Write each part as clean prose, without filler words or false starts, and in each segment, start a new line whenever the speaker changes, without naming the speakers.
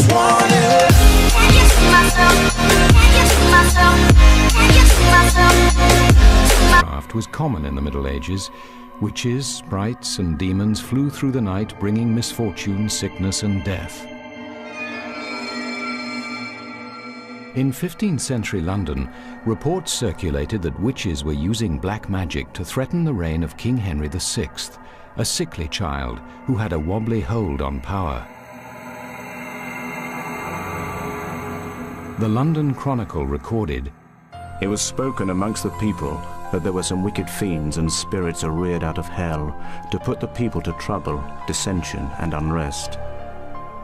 just want it. Can you see myself? Can you see myself? Can you see myself?
Witchcraft was common in the Middle Ages. Witches, sprites, and demons flew through the night, bringing misfortune, sickness, and death. In 15th century London, reports circulated that witches were using black magic to threaten the reign of King Henry VI, a sickly child who had a wobbly hold on power. The London Chronicle recorded,
"It was spoken amongst the people that there were some wicked fiends and spirits are reared out of hell to put the people to trouble, dissension, and unrest.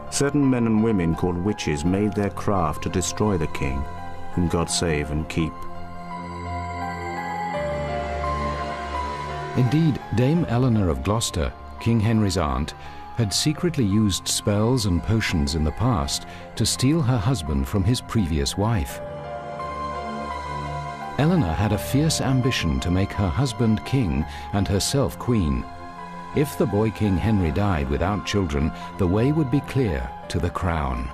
Certain men and women called witches made their craft to destroy the king, whom God save and keep."
Indeed, Dame Eleanor of Gloucester, King Henry's aunt, had secretly used spells and potions in the past to steal her husband from his previous wife. Eleanor had a fierce ambition to make her husband king and herself queen. If the boy King Henry died without children, the way would be clear to the crown.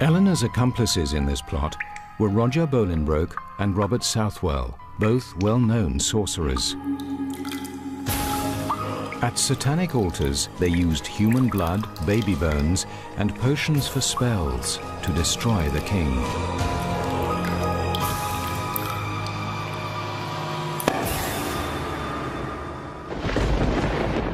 Eleanor's accomplices in this plot were Roger Bolingbroke and Robert Southwell, both well-known sorcerers. At satanic altars, they used human blood, baby bones, and potions for spells to destroy the king.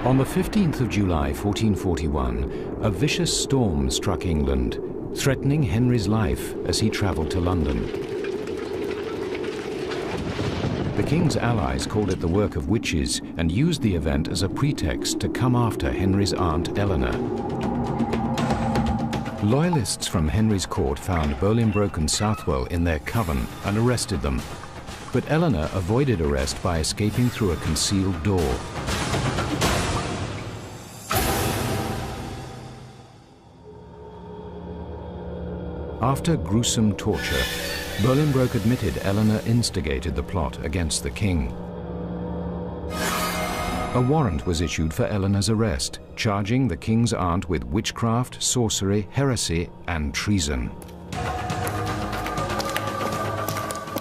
On the 15th of July 1441, a vicious storm struck England, threatening Henry's life as he travelled to London. The king's allies called it the work of witches and used the event as a pretext to come after Henry's aunt Eleanor. Loyalists from Henry's court found Bolingbroke and Southwell in their coven and arrested them, but Eleanor avoided arrest by escaping through a concealed door. After gruesome torture, Bolingbroke admitted Eleanor instigated the plot against the king. A warrant was issued for Eleanor's arrest, charging the king's aunt with witchcraft, sorcery, heresy, and treason.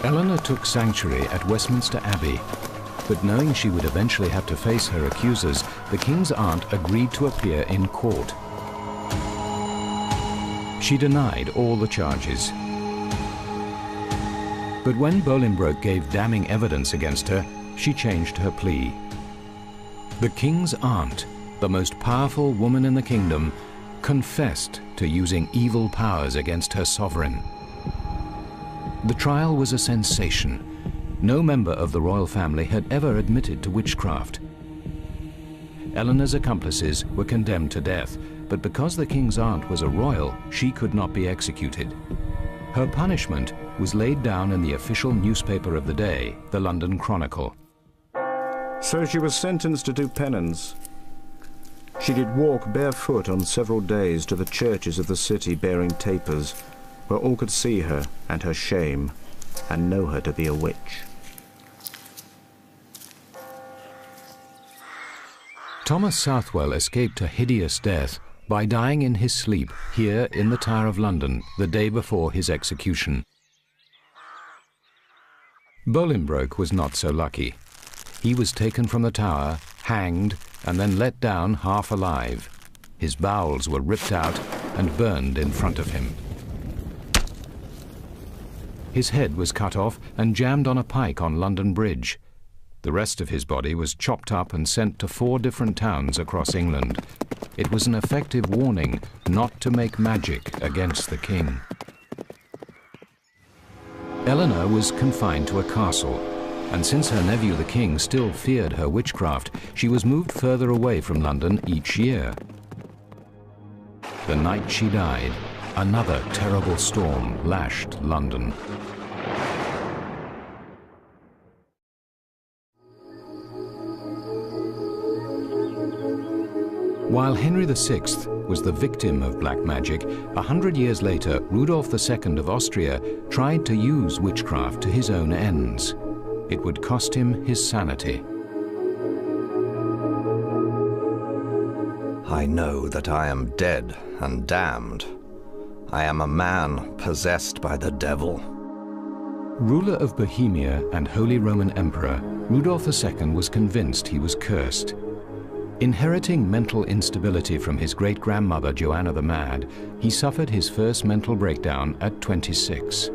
Eleanor took sanctuary at Westminster Abbey, but knowing she would eventually have to face her accusers, the king's aunt agreed to appear in court. She denied all the charges. But when Bolingbroke gave damning evidence against her, she changed her plea. The king's aunt, the most powerful woman in the kingdom, confessed to using evil powers against her sovereign. The trial was a sensation. No member of the royal family had ever admitted to witchcraft. Eleanor's accomplices were condemned to death, but because the king's aunt was a royal, she could not be executed. Her punishment was laid down in the official newspaper of the day, the London Chronicle.
So she was sentenced to do penance. She did walk barefoot on several days to the churches of the city bearing tapers, where all could see her and her shame, and know her to be a witch.
Thomas Southwell escaped a hideous death by dying in his sleep here in the Tower of London the day before his execution. Bolingbroke was not so lucky. He was taken from the tower, hanged, and then let down half alive. His bowels were ripped out and burned in front of him. His head was cut off and jammed on a pike on London Bridge. The rest of his body was chopped up and sent to 4 different towns across England. It was an effective warning not to make magic against the king. Eleanor was confined to a castle, and since her nephew the king still feared her witchcraft, she was moved further away from London each year. The night she died, another terrible storm lashed London. While Henry VI was the victim of black magic, 100 years later, Rudolph II of Austria tried to use witchcraft to his own ends. It would cost him his sanity.
I know that I am dead and damned. I am a man possessed by the devil.
Ruler of Bohemia and Holy Roman Emperor, Rudolf II was convinced he was cursed. Inheriting mental instability from his great-grandmother Joanna the Mad, he suffered his first mental breakdown at 26.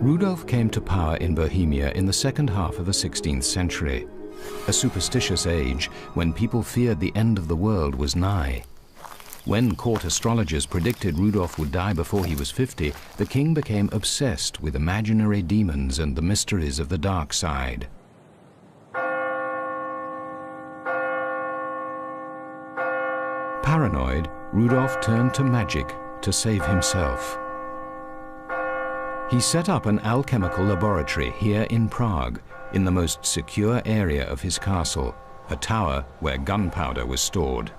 Rudolf came to power in Bohemia in the second half of the 16th century, a superstitious age when people feared the end of the world was nigh. When court astrologers predicted Rudolf would die before he was 50, the king became obsessed with imaginary demons and the mysteries of the dark side. Paranoid, Rudolf turned to magic to save himself. He set up an alchemical laboratory here in Prague, in the most secure area of his castle, a tower where gunpowder was stored.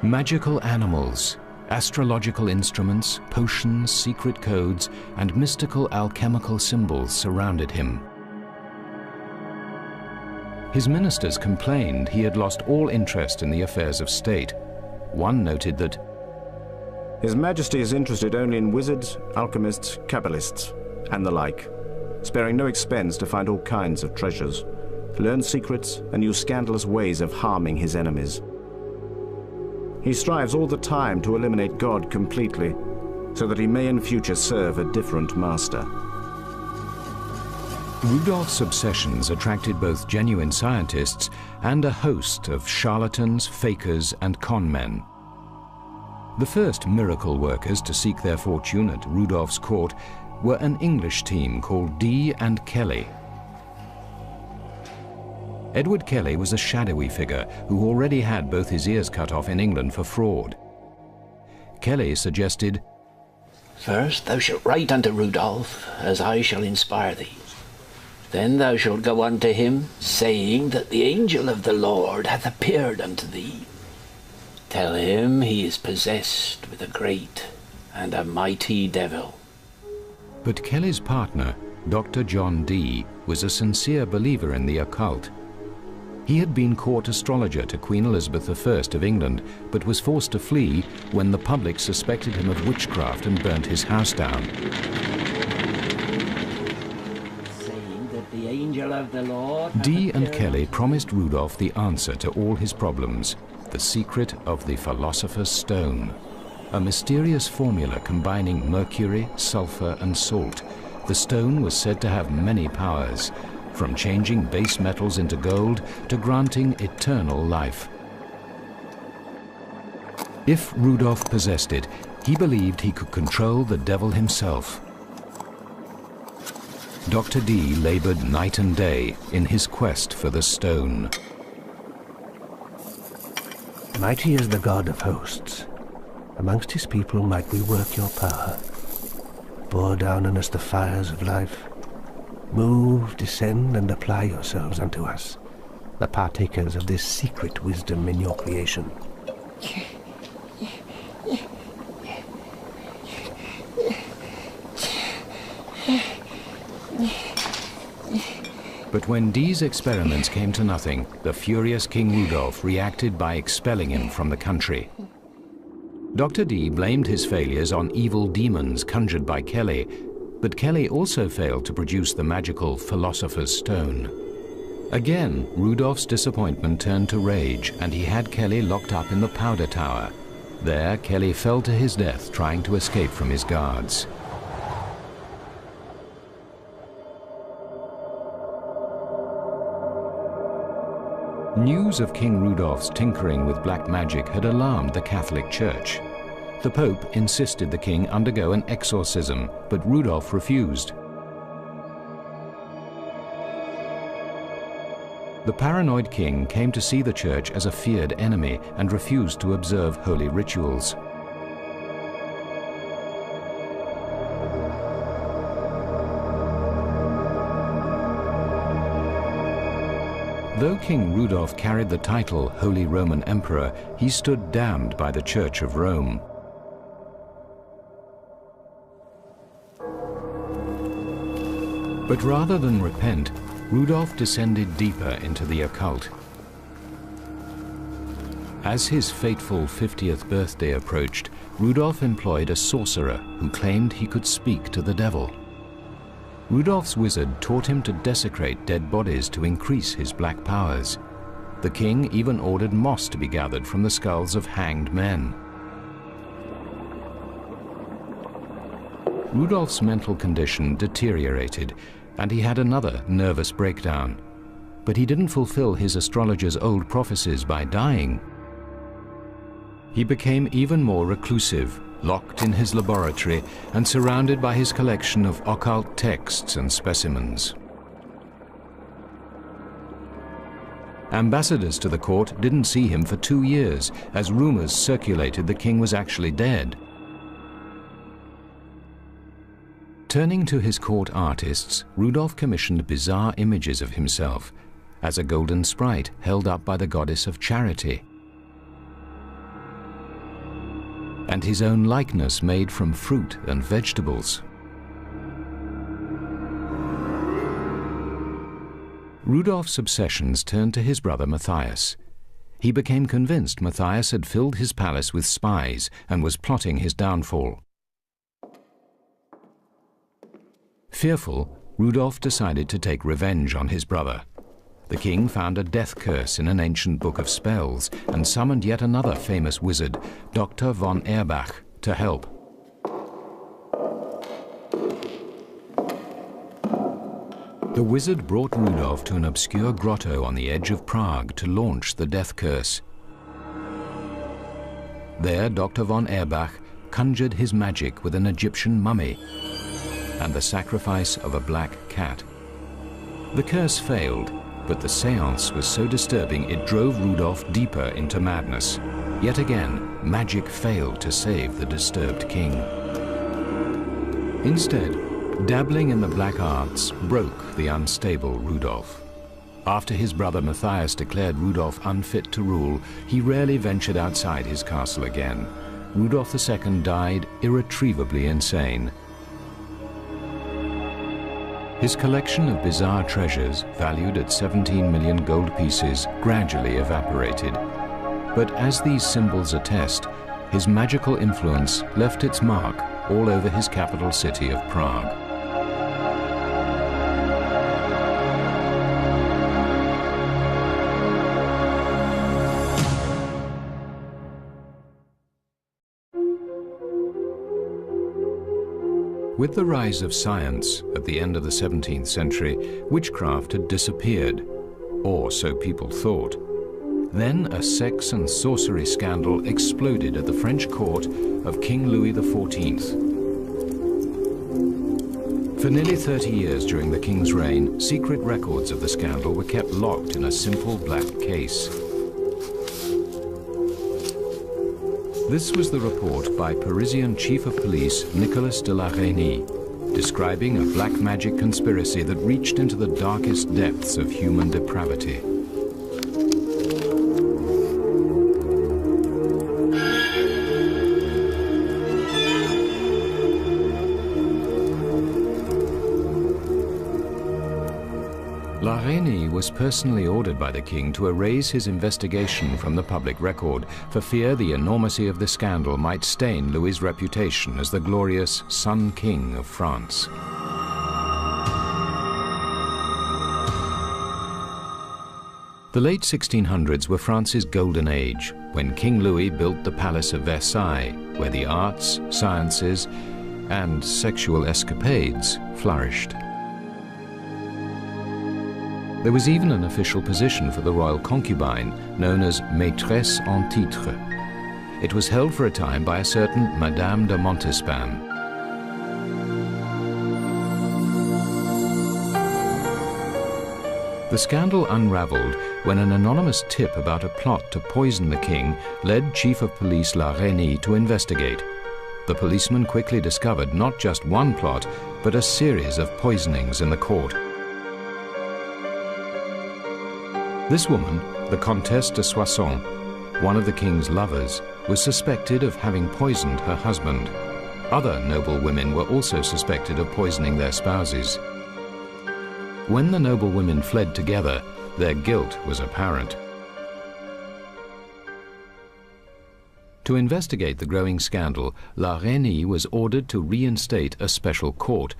Magical animals, astrological instruments, potions, secret codes, and mystical alchemical symbols surrounded him. His ministers complained he had lost all interest in the affairs of state. One noted that
His Majesty is interested only in wizards, alchemists, Kabbalists, and the like, sparing no expense to find all kinds of treasures, learn secrets, and use scandalous ways of harming his enemies. He strives all the time to eliminate God completely, so that he may in future serve a different master.
Rudolf's obsessions attracted both genuine scientists and a host of charlatans, fakers, and con men. The first miracle workers to seek their fortune at Rudolf's court were an English team called Dee and Kelly. Edward Kelly was a shadowy figure who already had both his ears cut off in England for fraud. Kelly suggested,
"First thou shalt write unto Rudolph, as I shall inspire thee. Then thou shalt go unto him, saying that the angel of the Lord hath appeared unto thee. Tell him he is possessed with a great and a mighty devil."
But Kelly's partner, Dr. John Dee, was a sincere believer in the occult. He had been court astrologer to Queen Elizabeth I of England, but was forced to flee when the public suspected him of witchcraft and burnt his house down.
Saying that the angel of the Lord
Dee and Kelly promised Rudolph the answer to all his problems, the secret of the Philosopher's Stone, a mysterious formula combining mercury, sulfur, and salt. The stone was said to have many powers, from changing base metals into gold to granting eternal life. If Rudolph possessed it, he believed he could control the devil himself. Dr. Dee labored night and day in his quest for the stone.
Mighty is the God of hosts. Amongst his people might we work your power. Pour down on us the fires of life. Move, descend, and apply yourselves unto us, the partakers of this secret wisdom in your creation.
But when Dee's experiments came to nothing, the furious King Rudolph reacted by expelling him from the country. Dr. Dee blamed his failures on evil demons conjured by Kelly, but Kelly also failed to produce the magical Philosopher's Stone. Again, Rudolph's disappointment turned to rage, and he had Kelly locked up in the powder tower. There, Kelly fell to his death trying to escape from his guards. News of King Rudolph's tinkering with black magic had alarmed the Catholic Church. The Pope insisted the king undergo an exorcism, but Rudolph refused. The paranoid king came to see the church as a feared enemy and refused to observe holy rituals. Though King Rudolph carried the title Holy Roman Emperor, he stood damned by the Church of Rome. But rather than repent, Rudolf descended deeper into the occult. As his fateful 50th birthday approached, Rudolf employed a sorcerer who claimed he could speak to the devil. Rudolf's wizard taught him to desecrate dead bodies to increase his black powers. The king even ordered moss to be gathered from the skulls of hanged men. Rudolf's mental condition deteriorated, and he had another nervous breakdown. But he didn't fulfill his astrologer's old prophecies by dying. He became even more reclusive, locked in his laboratory and surrounded by his collection of occult texts and specimens. Ambassadors to the court didn't see him for 2 years, as rumors circulated the king was actually dead. Turning to his court artists, Rudolf commissioned bizarre images of himself as a golden sprite held up by the goddess of charity, and his own likeness made from fruit and vegetables. Rudolf's obsessions turned to his brother Matthias. He became convinced Matthias had filled his palace with spies and was plotting his downfall. Fearful, Rudolf decided to take revenge on his brother. The king found a death curse in an ancient book of spells and summoned yet another famous wizard, Dr. von Erbach, to help. The wizard brought Rudolf to an obscure grotto on the edge of Prague to launch the death curse. There, Dr. von Erbach conjured his magic with an Egyptian mummy and the sacrifice of a black cat. The curse failed, but the séance was so disturbing it drove Rudolf deeper into madness. Yet again, magic failed to save the disturbed king. Instead, dabbling in the black arts broke the unstable Rudolf. After his brother Matthias declared Rudolf unfit to rule, he rarely ventured outside his castle again. Rudolf II died irretrievably insane. His collection of bizarre treasures, valued at 17 million gold pieces, gradually evaporated. But as these symbols attest, his magical influence left its mark all over his capital city of Prague. With the rise of science at the end of the 17th century, witchcraft had disappeared, or so people thought. Then a sex and sorcery scandal exploded at the French court of King Louis XIV. For nearly 30 years during the king's reign, secret records of the scandal were kept locked in a simple black case. This was the report by Parisian Chief of Police Nicolas de la Reynie, describing a black magic conspiracy that reached into the darkest depths of human depravity. La Reynie was personally ordered by the king to erase his investigation from the public record for fear the enormity of the scandal might stain Louis's reputation as the glorious Sun King of France. The late 1600s were France's golden age, when King Louis built the Palace of Versailles, where the arts, sciences, and sexual escapades flourished. There was even an official position for the royal concubine, known as maîtresse en titre. It was held for a time by a certain Madame de Montespan. The scandal unraveled when an anonymous tip about a plot to poison the king led Chief of Police La Reynie to investigate. The policeman quickly discovered not just one plot, but a series of poisonings in the court. This woman, the Comtesse de Soissons, one of the king's lovers, was suspected of having poisoned her husband. Other noble women were also suspected of poisoning their spouses. When the noblewomen fled together, their guilt was apparent. To investigate the growing scandal, La Reynie was ordered to reinstate a special court,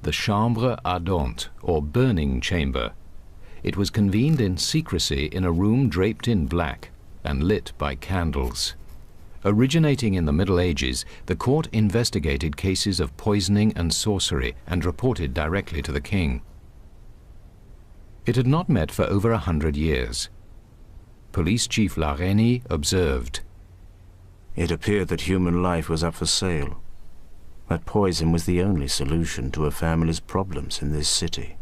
the Chambre Ardente, or burning chamber. It was convened in secrecy in a room draped in black and lit by candles. Originating in the Middle Ages, the court investigated cases of poisoning and sorcery and reported directly to the king. It had not met for over 100 years. Police Chief La Reynie observed,
It appeared that human life was up for sale. That poison was the only solution to a family's problems in this city.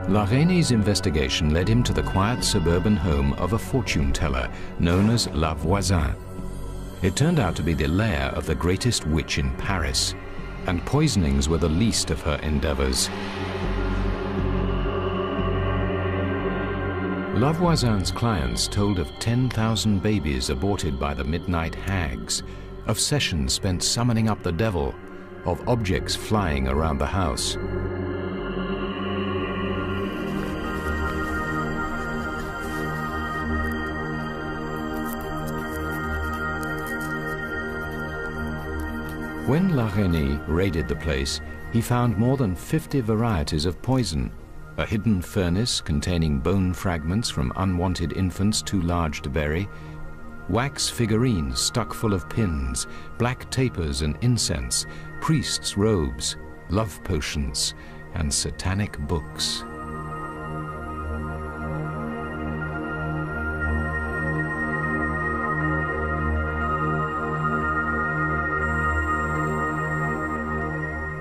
La Reynie's investigation led him to the quiet suburban home of a fortune teller known as La Voisin. It turned out to be the lair of the greatest witch in Paris, and poisonings were the least of her endeavors. La Voisin's clients told of 10,000 babies aborted by the midnight hags, of sessions spent summoning up the devil, of objects flying around the house. When La Reynie raided the place, he found more than 50 varieties of poison, a hidden furnace containing bone fragments from unwanted infants too large to bury, wax figurines stuck full of pins, black tapers and incense, priests' robes, love potions, and satanic books.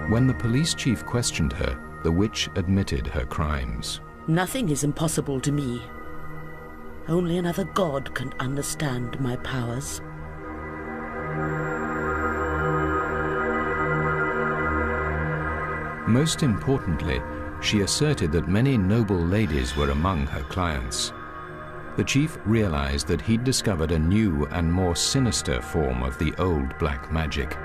When the police chief questioned her, the witch admitted her crimes.
Nothing is impossible to me. Only another god can understand my powers.
Most importantly, she asserted that many noble ladies were among her clients. The chief realized that he'd discovered a new and more sinister form of the old black magic.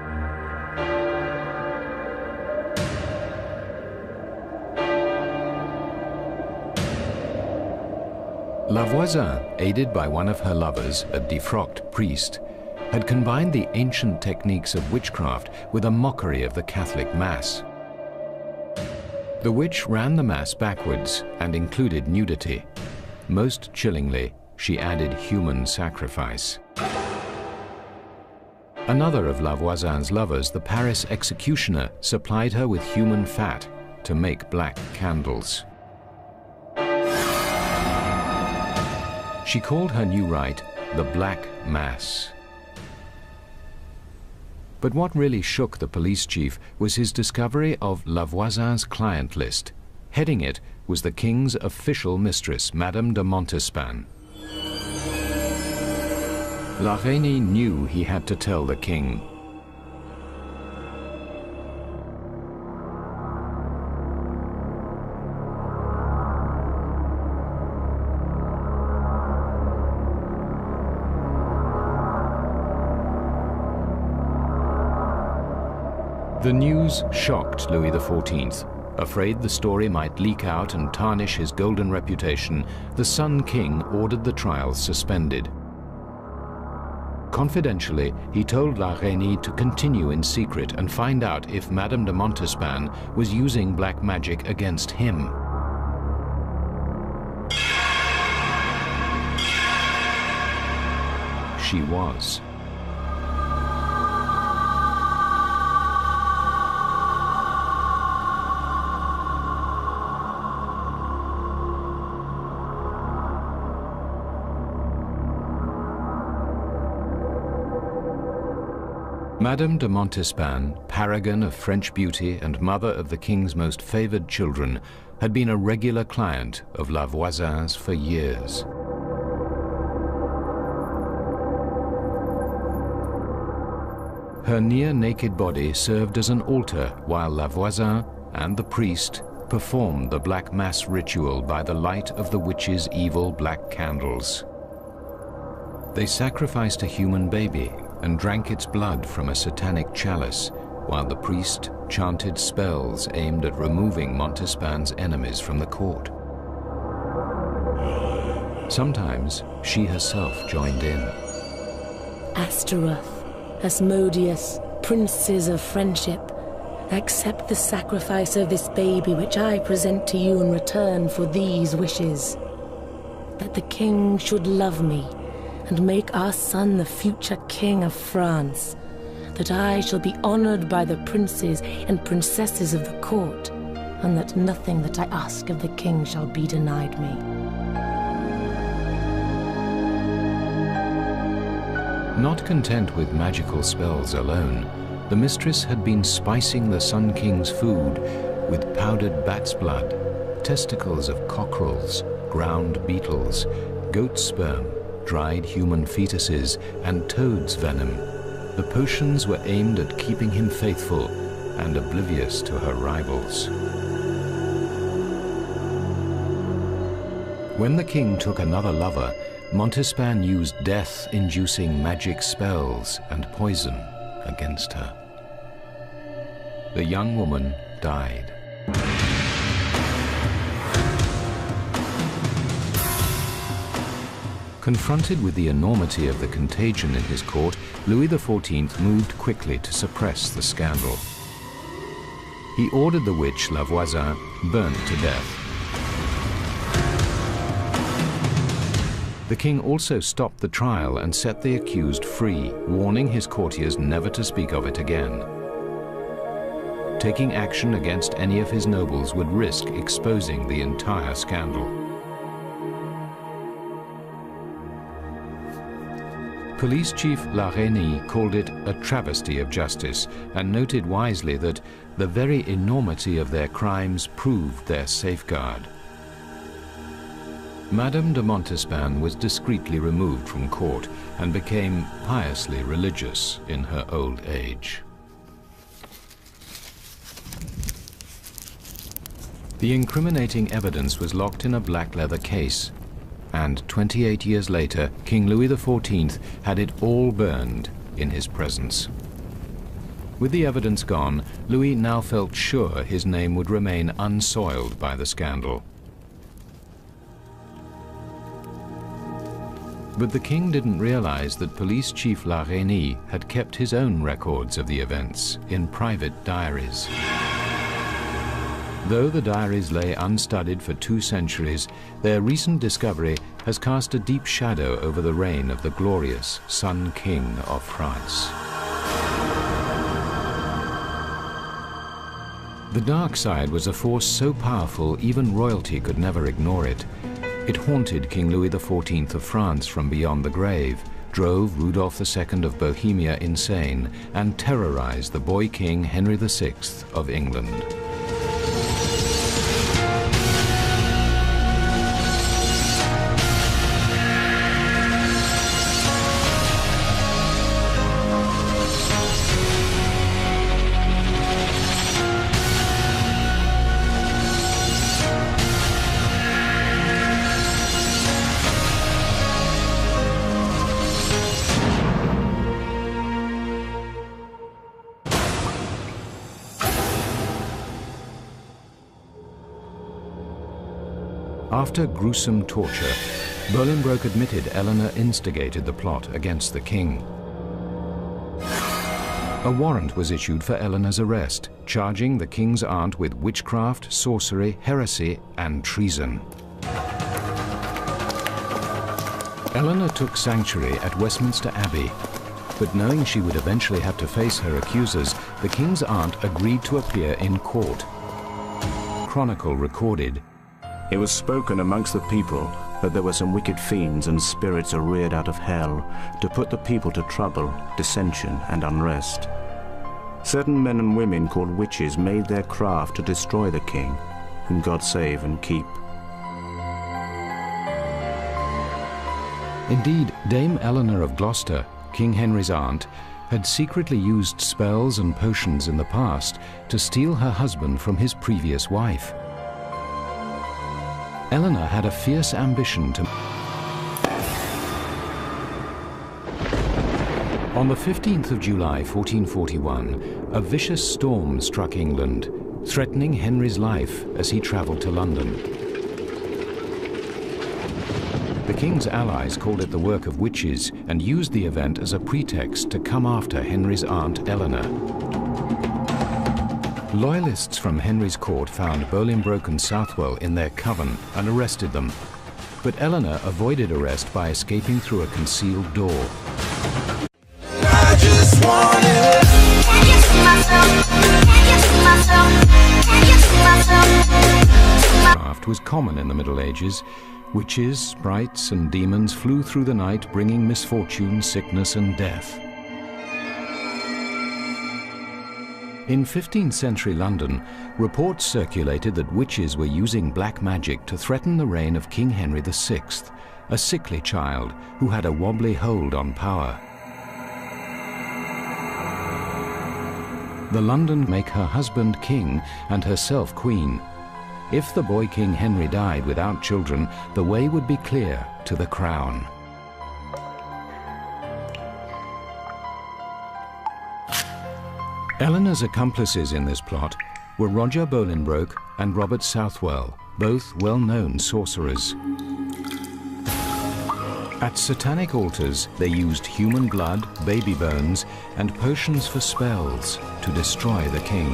La Voisin, aided by one of her lovers, a defrocked priest, had combined the ancient techniques of witchcraft with a mockery of the Catholic Mass. The witch ran the Mass backwards and included nudity. Most chillingly, she added human sacrifice. Another of La Voisin's lovers, the Paris executioner, supplied her with human fat to make black candles. She called her new rite the Black Mass. But what really shook the police chief was his discovery of La Voisin's client list. Heading it was the king's official mistress, Madame de Montespan. La Reynie knew he had to tell the king. The news shocked Louis XIV. Afraid the story might leak out and tarnish his golden reputation, the Sun King ordered the trials suspended. Confidentially, he told La Reynie to continue in secret and find out if Madame de Montespan was using black magic against him. She was. Madame de Montespan, paragon of French beauty and mother of the king's most favored children, had been a regular client of La Voisin's for years. Her near-naked body served as an altar while La Voisin and the priest performed the Black Mass ritual by the light of the witch's evil black candles. They sacrificed a human baby and drank its blood from a satanic chalice, while the priest chanted spells aimed at removing Montespan's enemies from the court. Sometimes she herself joined in.
Astaroth, Asmodeus, princes of friendship, accept the sacrifice of this baby which I present to you in return for these wishes. That the king should love me and make our son the future king of France. That I shall be honored by the princes and princesses of the court, and that nothing that I ask of the king shall be denied me.
Not content with magical spells alone, the mistress had been spicing the Sun King's food with powdered bat's blood, testicles of cockerels, ground beetles, goat sperm, dried human fetuses, and toad's venom. The potions were aimed at keeping him faithful and oblivious to her rivals. When the king took another lover, Montespan used death-inducing magic spells and poison against her. The young woman died. Confronted with the enormity of the contagion in his court, Louis XIV moved quickly to suppress the scandal. He ordered the witch La Voisin burnt to death. The king also stopped the trial and set the accused free, warning his courtiers never to speak of it again. Taking action against any of his nobles would risk exposing the entire scandal. Police Chief La Reynie called it a travesty of justice and noted wisely that the very enormity of their crimes proved their safeguard. Madame de Montespan was discreetly removed from court and became piously religious in her old age. The incriminating evidence was locked in a black leather case, and 28 years later, King Louis XIV had it all burned in his presence. With the evidence gone, Louis now felt sure his name would remain unsoiled by the scandal. But the king didn't realize that Police Chief La Reynie had kept his own records of the events in private diaries. Though the diaries lay unstudied for 2 centuries, their recent discovery has cast a deep shadow over the reign of the glorious Sun King of France. The dark side was a force so powerful even royalty could never ignore it. It haunted King Louis XIV of France from beyond the grave, drove Rudolph II of Bohemia insane, and terrorized the boy king Henry VI of England. After gruesome torture, Bolingbroke admitted Eleanor instigated the plot against the king. A warrant was issued for Eleanor's arrest, charging the king's aunt with witchcraft, sorcery, heresy, and treason. Eleanor took sanctuary at Westminster Abbey, but knowing she would eventually have to face her accusers, the king's aunt agreed to appear in court. Chronicle recorded,
It was spoken amongst the people that there were some wicked fiends and spirits reared out of hell to put the people to trouble, dissension, and unrest. Certain men and women called witches made their craft to destroy the king, whom God save and keep.
Indeed, Dame Eleanor of Gloucester, King Henry's aunt, had secretly used spells and potions in the past to steal her husband from his previous wife. Eleanor had a fierce ambition to... On the 15th of July 1441, a vicious storm struck England, threatening Henry's life as he travelled to London. The king's allies called it the work of witches and used the event as a pretext to come after Henry's aunt Eleanor. Loyalists from Henry's court found Bolingbroke and Southwell in their coven and arrested them, but Eleanor avoided arrest by escaping through a concealed door.
I just want it. Can you see myself? Can you see myself? Can you see myself?
Witchcraft was common in the Middle Ages. Witches, sprites, and demons flew through the night, bringing misfortune, sickness, and death. In 15th century London, reports circulated that witches were using black magic to threaten the reign of King Henry VI, a sickly child who had a wobbly hold on power. The London make her husband king and herself queen. If the boy King Henry died without children, the way would be clear to the crown. Eleanor's accomplices in this plot were Roger Bolingbroke and Robert Southwell, both well-known sorcerers. At satanic altars, they used human blood, baby bones, and potions for spells to destroy the king.